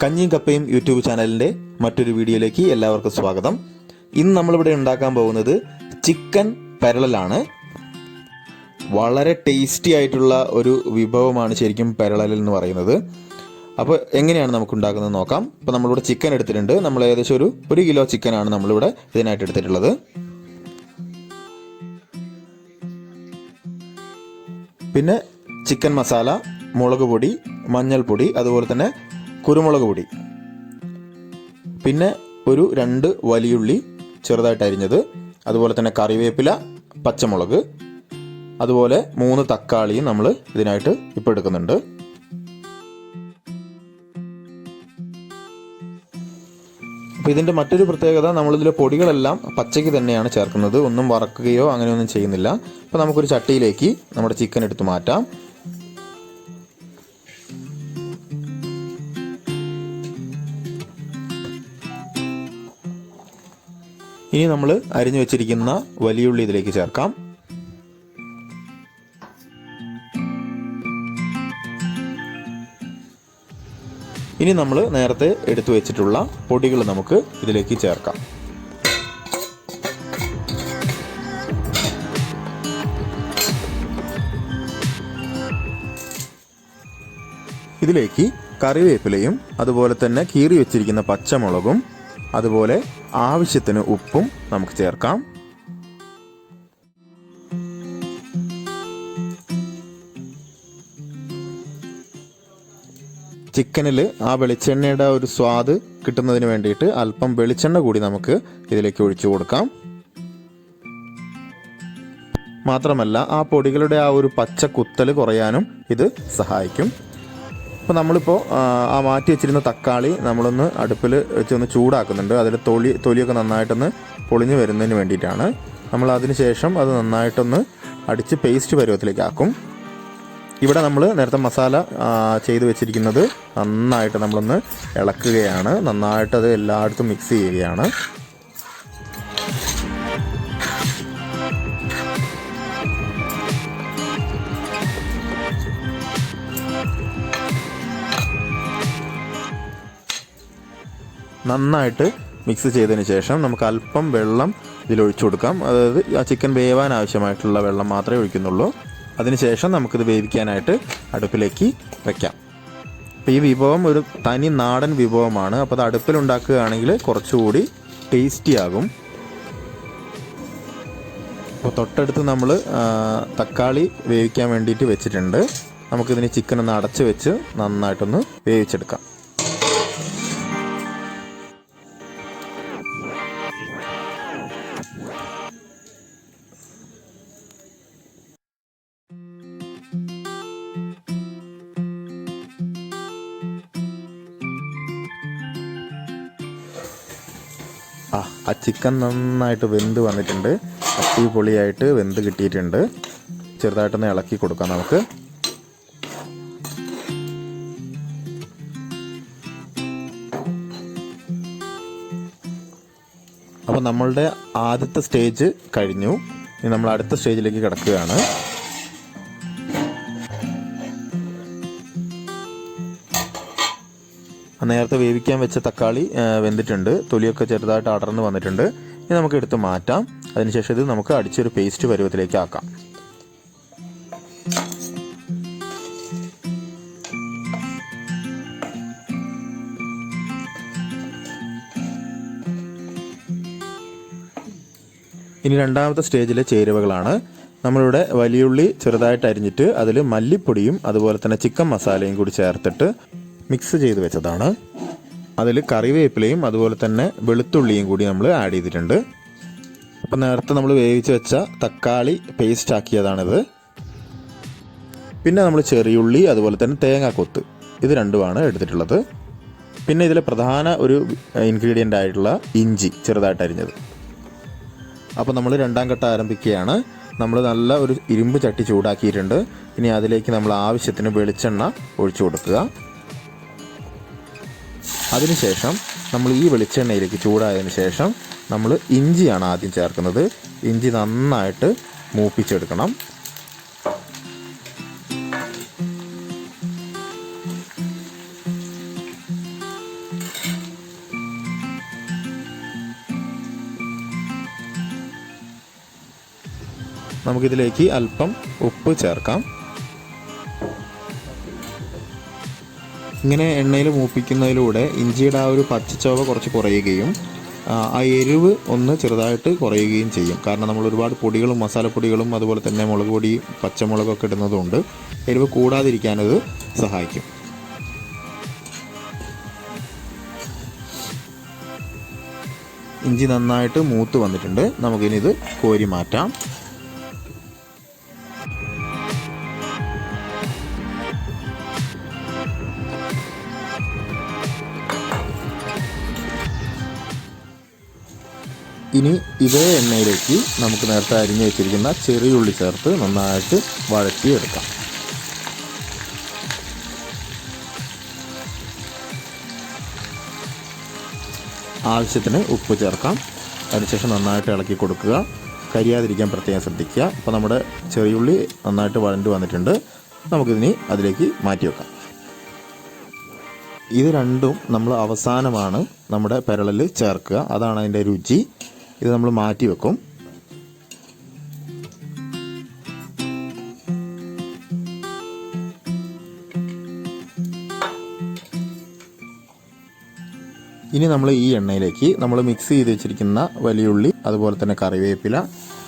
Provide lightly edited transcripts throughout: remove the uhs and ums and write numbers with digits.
കഞ്ഞിയും കപ്പയും യൂട്യൂബ് ചാനലിൻ്റെ മറ്റൊരു വീഡിയോയിലേക്ക് എല്ലാവർക്കും സ്വാഗതം. ഇന്ന് നമ്മളിവിടെ ഉണ്ടാക്കാൻ പോകുന്നത് ചിക്കൻ പെരളലാണ്. വളരെ ടേസ്റ്റി ആയിട്ടുള്ള ഒരു വിഭവമാണ് ശരിക്കും പെരളൽ എന്ന് പറയുന്നത്. അപ്പോൾ എങ്ങനെയാണ് നമുക്ക് ഉണ്ടാക്കുന്നത് നോക്കാം. ഇപ്പോൾ നമ്മളിവിടെ ചിക്കൻ എടുത്തിട്ടുണ്ട്. നമ്മൾ ഏകദേശം ഒരു കിലോ ചിക്കനാണ് നമ്മളിവിടെ ഇതിനായിട്ട് എടുത്തിട്ടുള്ളത്. പിന്നെ ചിക്കൻ മസാല, മുളക് പൊടി, മഞ്ഞൾപ്പൊടി, അതുപോലെ തന്നെ കുരുമുളക് പൊടി, പിന്നെ ഒരു 2 വലിയുള്ളി ചെറുതായിട്ട് അരിഞ്ഞത്, അതുപോലെ തന്നെ കറിവേപ്പില, പച്ചമുളക്, അതുപോലെ 3 തക്കാളിയും നമ്മൾ ഇതിനായിട്ട് ഇപ്പോൾ എടുക്കുന്നുണ്ട്. അപ്പോൾ ഇതിൻ്റെ മറ്റൊരു പ്രത്യേകത, നമ്മളിതിലെ പൊടികളെല്ലാം പച്ചയ്ക്ക് തന്നെയാണ് ചേർക്കുന്നത്. ഒന്നും വറക്കുകയോ അങ്ങനെയൊന്നും ചെയ്യുന്നില്ല. അപ്പോൾ നമുക്കൊരു ചട്ടിയിലേക്ക് നമ്മുടെ ചിക്കൻ എടുത്ത് മാറ്റാം. ഇനി നമ്മൾ അരിഞ്ഞു വെച്ചിരിക്കുന്ന വലിയുള്ളി ഇതിലേക്ക് ചേർക്കാം. ഇനി നമ്മൾ നേരത്തെ എടുത്തു വെച്ചിട്ടുള്ള പൊടികൾ നമുക്ക് ഇതിലേക്ക് ചേർക്കാം. ഇതിലേക്ക് കറിവേപ്പിലയും അതുപോലെ തന്നെ കീറി വെച്ചിരിക്കുന്ന പച്ചമുളകും അതുപോലെ ആവശ്യത്തിന് ഉപ്പും നമുക്ക് ചേർക്കാം. ചിക്കനിൽ ആ വെളിച്ചെണ്ണയുടെ ഒരു സ്വാദ് കിട്ടുന്നതിന് വേണ്ടിയിട്ട് അല്പം വെളിച്ചെണ്ണ കൂടി നമുക്ക് ഇതിലേക്ക് ഒഴിച്ചു കൊടുക്കാം. മാത്രമല്ല ആ പൊടികളുടെ ആ ഒരു പച്ച കുത്തൽ കുറയാനും ഇത് സഹായിക്കും. അപ്പോൾ നമ്മളിപ്പോൾ ആ മാറ്റി വെച്ചിരുന്ന തക്കാളി നമ്മളൊന്ന് അടുപ്പിൽ വെച്ചൊന്ന് ചൂടാക്കുന്നുണ്ട്. അതിൽ തൊലിയൊക്കെ നന്നായിട്ടൊന്ന് പൊളിഞ്ഞ് വരുന്നതിന് വേണ്ടിയിട്ടാണ്. നമ്മൾ അതിന് ശേഷം അത് നന്നായിട്ടൊന്ന് അടിച്ച് പേസ്റ്റ് പരുവത്തിലേക്ക് ആക്കും. ഇവിടെ നമ്മൾ നേരത്തെ മസാല ചെയ്ത് വെച്ചിരിക്കുന്നത് നന്നായിട്ട് നമ്മളൊന്ന് ഇളക്കുകയാണ്. നന്നായിട്ടത് എല്ലായിടത്തും മിക്സ് ചെയ്യുകയാണ്. നന്നായിട്ട് മിക്സ് ചെയ്തതിന് ശേഷം നമുക്ക് അല്പം വെള്ളം ഇതിലൊഴിച്ചു കൊടുക്കാം. അതായത് ആ ചിക്കൻ വേവാൻ ആവശ്യമായിട്ടുള്ള വെള്ളം മാത്രമേ ഒഴിക്കുന്നുള്ളൂ. അതിനുശേഷം നമുക്കിത് വേവിക്കാനായിട്ട് അടുപ്പിലേക്ക് വയ്ക്കാം. അപ്പോൾ ഈ വിഭവം ഒരു തനി നാടൻ വിഭവമാണ്. അപ്പോൾ അത് അടുപ്പിലുണ്ടാക്കുകയാണെങ്കിൽ കുറച്ചുകൂടി ടേസ്റ്റി ആകും. അപ്പോൾ തൊട്ടടുത്ത് നമ്മൾ തക്കാളി വേവിക്കാൻ വേണ്ടിയിട്ട് വെച്ചിട്ടുണ്ട്. നമുക്കിതിന് ചിക്കൻ ഒന്ന് അടച്ച് വെച്ച് നന്നായിട്ടൊന്ന് വേവിച്ചെടുക്കാം. ആ ചിക്കൻ നന്നായിട്ട് വെന്ത് വന്നിട്ടുണ്ട്. അടിപൊളിയായിട്ട് വെന്ത് കിട്ടിയിട്ടുണ്ട്. ചെറുതായിട്ടൊന്ന് ഇളക്കി കൊടുക്കാം നമുക്ക്. അപ്പോൾ നമ്മളുടെ ആദ്യത്തെ സ്റ്റേജ് കഴിഞ്ഞു. ഇനി നമ്മൾ അടുത്ത സ്റ്റേജിലേക്ക് കിടക്കുകയാണ്. നേരത്തെ വേവിക്കാൻ വെച്ച തക്കാളി വെന്തിട്ടുണ്ട്. തൊലിയൊക്കെ ചെറുതായിട്ട് അടർന്ന് വന്നിട്ടുണ്ട്. ഇനി നമുക്ക് എടുത്ത് മാറ്റാം. അതിനുശേഷം ഇത് നമുക്ക് അടിച്ചൊരു പേസ്റ്റ് പരുവത്തിലേക്ക് ആക്കാം. ഇനി രണ്ടാമത്തെ സ്റ്റേജിലെ ചേരുവകളാണ്. നമ്മളിവിടെ വലിയുള്ളി ചെറുതായിട്ട് അരിഞ്ഞിട്ട് അതിൽ മല്ലിപ്പൊടിയും അതുപോലെ തന്നെ ചിക്കൻ മസാലയും കൂടി ചേർത്തിട്ട് മിക്സ് ചെയ്ത് വെച്ചതാണ്. അതിൽ കറിവേപ്പിലയും അതുപോലെ തന്നെ വെളുത്തുള്ളിയും കൂടി നമ്മൾ ആഡ് ചെയ്തിട്ടുണ്ട്. അപ്പോൾ നേരത്തെ നമ്മൾ വേവിച്ച് വെച്ച തക്കാളി പേസ്റ്റ് ആക്കിയതാണിത്. പിന്നെ നമ്മൾ ചെറിയുള്ളി അതുപോലെ തന്നെ തേങ്ങാക്കൊത്ത്, ഇത് രണ്ടുമാണ് എടുത്തിട്ടുള്ളത്. പിന്നെ ഇതിലെ പ്രധാന ഒരു ഇൻഗ്രീഡിയൻ്റ് ആയിട്ടുള്ള ഇഞ്ചി ചെറുതായിട്ട് അരിഞ്ഞത്. അപ്പോൾ നമ്മൾ രണ്ടാം ഘട്ടം ആരംഭിക്കുകയാണ്. നമ്മൾ നല്ല ഒരു ഇരുമ്പ് ചട്ടി ചൂടാക്കിയിട്ടുണ്ട്. ഇനി അതിലേക്ക് നമ്മൾ ആവശ്യത്തിന് വെളിച്ചെണ്ണ ഒഴിച്ചു കൊടുക്കുക. അതിനുശേഷം നമ്മൾ ഈ വെളിച്ചെണ്ണയിലേക്ക് ചൂടായതിനു ശേഷം നമ്മൾ ഇഞ്ചിയാണ് ആദ്യം ചേർക്കുന്നത്. ഇഞ്ചി നന്നായിട്ട് മൂപ്പിച്ചെടുക്കണം. നമുക്കിതിലേക്ക് അല്പം ഉപ്പ് ചേർക്കാം. ഇങ്ങനെ എണ്ണയിൽ മൂപ്പിക്കുന്നതിലൂടെ ഇഞ്ചിയുടെ ആ ഒരു പച്ചച്ചോവ കുറച്ച് കുറയുകയും ആ എരിവ് ഒന്ന് ചെറുതായിട്ട് കുറയുകയും ചെയ്യും. കാരണം നമ്മൾ ഒരുപാട് പൊടികളും മസാലപ്പൊടികളും അതുപോലെ തന്നെ മുളക് പൊടി പച്ചമുളകൊക്കെ ഇടുന്നതുകൊണ്ട് എരിവ് കൂടാതിരിക്കാനത് സഹായിക്കും. ഇഞ്ചി നന്നായിട്ട് മൂത്ത് വന്നിട്ടുണ്ട്. നമുക്കിനി ഇത് കോരി മാറ്റാം. ഇനി ഇതേ എണ്ണയിലേക്ക് നമുക്ക് നേരത്തെ അരിഞ്ഞു വെച്ചിരിക്കുന്ന ചെറിയ ഉള്ളി ചേർത്ത് നന്നായിട്ട് വഴറ്റിയെടുക്കാം. ആവശ്യത്തിന് ഉപ്പ് ചേർക്കാം. അതിനുശേഷം നന്നായിട്ട് ഇളക്കി കൊടുക്കുക. കരിയാതിരിക്കാൻ പ്രത്യേകം ശ്രദ്ധിക്കുക. അപ്പോൾ നമ്മുടെ ചെറിയുള്ളി നന്നായിട്ട് വഴണ്ട് വന്നിട്ടുണ്ട്. നമുക്കിതിനി അതിലേക്ക് മാറ്റി വെക്കാം. ഇത് രണ്ടും നമ്മൾ അവസാനമാണ് നമ്മുടെ പെരളൽ ചേർക്കുക. അതാണ് അതിൻ്റെ രുചി. ഇത് നമ്മൾ മാറ്റി വെക്കും. ഇനി നമ്മൾ ഈ എണ്ണയിലേക്ക് നമ്മൾ മിക്സ് ചെയ്ത് വെച്ചിരിക്കുന്ന വലിയുള്ളി അതുപോലെ തന്നെ കറിവേപ്പില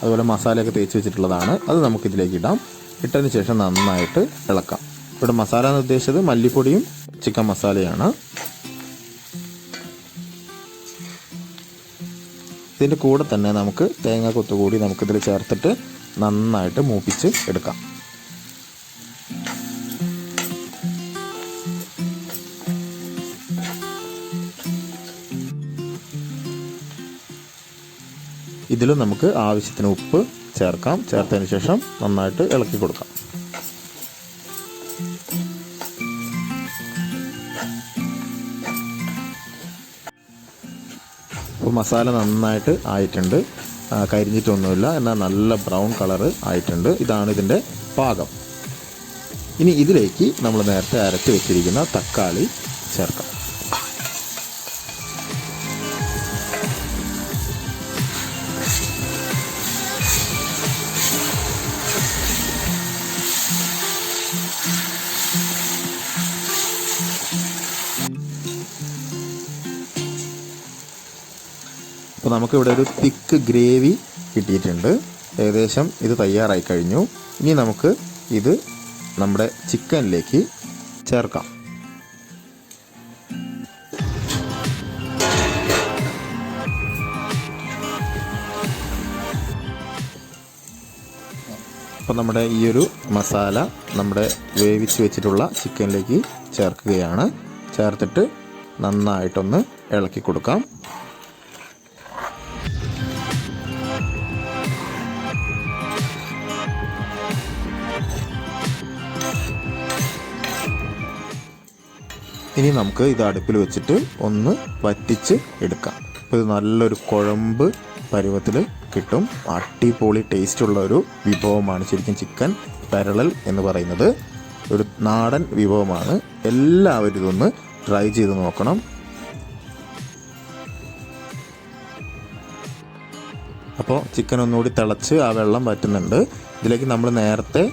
അതുപോലെ മസാലയൊക്കെ തേച്ച് വെച്ചിട്ടുള്ളതാണ്. അത് നമുക്കിതിലേക്ക് ഇടാം. ഇട്ടതിന് ശേഷം നന്നായിട്ട് ഇളക്കാം. ഇവിടെ മസാല എന്ന് ഉദ്ദേശിച്ചത് മല്ലിപ്പൊടിയും ചിക്കൻ മസാലയാണ്. ഇതിൻ്റെ കൂടെ തന്നെ നമുക്ക് തേങ്ങ കൊത്തുകൂടി നമുക്കിതിൽ ചേർത്തിട്ട് നന്നായിട്ട് മൂപ്പിച്ച് എടുക്കാം. ഇതിലും നമുക്ക് ആവശ്യത്തിന് ഉപ്പ് ചേർക്കാം. ചേർത്തതിന് ശേഷം നന്നായിട്ട് ഇളക്കി കൊടുക്കാം. ഇപ്പോൾ മസാല നന്നായിട്ട് ആയിട്ടുണ്ട്. കരിഞ്ഞിട്ടൊന്നുമില്ല, എന്നാൽ നല്ല ബ്രൗൺ കളറ് ആയിട്ടുണ്ട്. ഇതാണ് ഇതിൻ്റെ പാകം. ഇനി ഇതിലേക്ക് നമ്മൾ നേരത്തെ അരച്ച് വെച്ചിരിക്കുന്ന തക്കാളി ചേർക്കാം. അപ്പോൾ നമുക്കിവിടെ ഒരു തിക്ക് ഗ്രേവി കിട്ടിയിട്ടുണ്ട്. ഏകദേശം ഇത് തയ്യാറായി കഴിഞ്ഞു. ഇനി നമുക്ക് ഇത് നമ്മുടെ ചിക്കനിലേക്ക് ചേർക്കാം. അപ്പോൾ നമ്മുടെ ഈ ഒരു മസാല നമ്മുടെ വേവിച്ച് വെച്ചിട്ടുള്ള ചിക്കനിലേക്ക് ചേർക്കുകയാണ്. ചേർത്തിട്ട് നന്നായിട്ടൊന്ന് ഇളക്കി കൊടുക്കാം. ഇനി നമുക്ക് ഇത് അടുപ്പിൽ വെച്ചിട്ട് ഒന്ന് വറ്റിച്ച് എടുക്കാം. അപ്പോൾ ഇത് നല്ലൊരു കുഴമ്പ് പരുവത്തിൽ കിട്ടും. അടിപൊളി ടേസ്റ്റുള്ള ഒരു വിഭവമാണ് ശരിക്കും ചിക്കൻ പെരളൽ എന്ന് പറയുന്നത്. ഒരു നാടൻ വിഭവമാണ്. എല്ലാവരും ഇതൊന്ന് ട്രൈ ചെയ്ത് നോക്കണം. അപ്പോൾ ചിക്കൻ ഒന്നുകൂടി തിളച്ച് ആ വെള്ളം വറ്റുന്നുണ്ട്. ഇതിലേക്ക് നമ്മൾ നേരത്തെ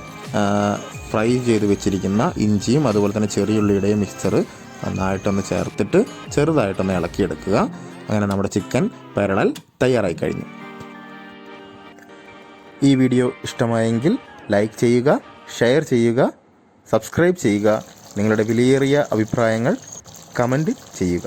ഫ്രൈ ചെയ്ത് വെച്ചിരിക്കുന്ന ഇഞ്ചിയും അതുപോലെ തന്നെ ചെറിയുള്ളിയുടെയും മിക്സ്ചർ നന്നായിട്ടൊന്ന് ചേർത്തിട്ട് ചെറുതായിട്ടൊന്ന് ഇളക്കിയെടുക്കുക. അങ്ങനെ നമ്മുടെ ചിക്കൻ പെരളൽ തയ്യാറായി കഴിഞ്ഞു. ഈ വീഡിയോ ഇഷ്ടമായെങ്കിൽ ലൈക്ക് ചെയ്യുക, ഷെയർ ചെയ്യുക, സബ്സ്ക്രൈബ് ചെയ്യുക. നിങ്ങളുടെ വിലയേറിയ അഭിപ്രായങ്ങൾ കമൻറ്റ് ചെയ്യുക.